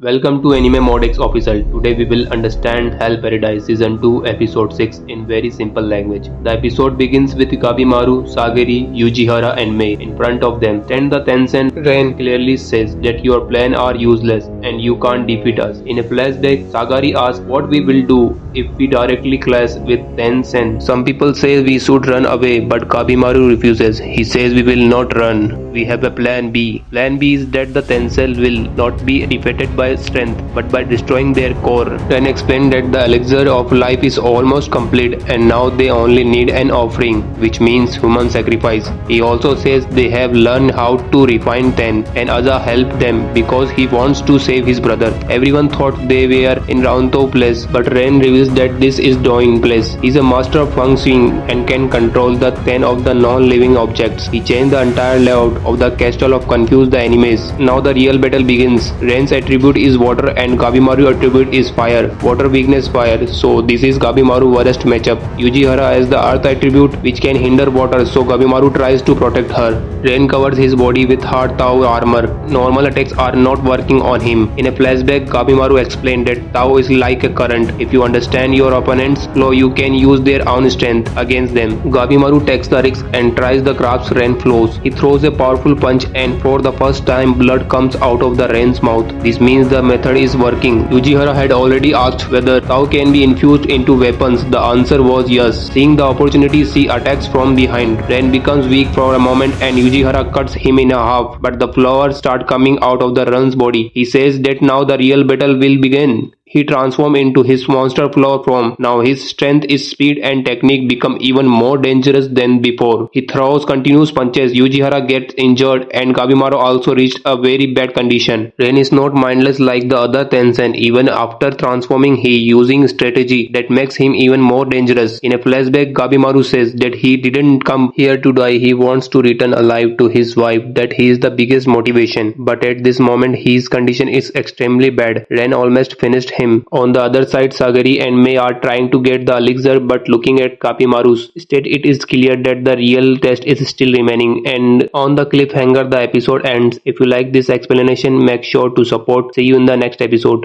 Welcome to Anime Modex Official. Today we will understand Hell Paradise Season 2 Episode 6 in very simple language. The episode begins with Kabimaru, Sagari, Yujihara and Mei in front of them. Then the Tencent Ren clearly says that your plan are useless and you can't defeat us. In a flashback, Sagari asks what we will do if we directly clash with Tencent. Some people say we should run away, but Kabimaru refuses. He says we will not run. We have a plan B. Plan B is that the Tencent will not be defeated by strength but by destroying their core. Ren explained that the elixir of life is almost complete and now they only need an offering, which means human sacrifice. He also says they have learned how to refine Ten and Aza helped them because he wants to save his brother. Everyone thought they were in Raunto place, but Ren reveals that this is Doing place. He is a master of Feng Shui and can control the 10 of the non-living objects. He changed the entire layout of the castle of confuse the enemies. Now the real battle begins. Ren's attribute is water and Kabimaru attribute is fire. Water weakness fire, so this is Kabimaru worst matchup. Yujihara has the earth attribute which can hinder water, so Kabimaru tries to protect her. Ren covers his body with hard Tao armor. Normal attacks are not working on him. In a flashback, Kabimaru explained that Tao is like a current. If you understand your opponent's flow, you can use their own strength against them. Kabimaru takes the risk and tries the crafts Ren flows. He throws a powerful punch and for the first time blood comes out of the Ren's mouth. This means the method is working. Yujihara had already asked whether Tao can be infused into weapons. The answer was yes. Seeing the opportunity, she attacks from behind. Ren becomes weak for a moment and Yujihara cuts him in half, but the flowers start coming out of the Ren's body. He says that now the real battle will begin. He transforms into his monster flower form. Now his strength, his speed and technique become even more dangerous than before. He throws continuous punches. Yujihara gets injured and Kabimaru also reached a very bad condition. Ren is not mindless like the other Tencent. Even after transforming, he using strategy that makes him even more dangerous. In a flashback, Kabimaru says that he didn't come here to die. He wants to return alive to his wife. That he is the biggest motivation. But at this moment, his condition is extremely bad. Ren almost finished him. On the other side, Sagari and Mei are trying to get the elixir, but looking at Kabimaru's state, it is clear that the real test is still remaining. And on the cliffhanger, the episode ends. If you like this explanation, make sure to support. See you in the next episode.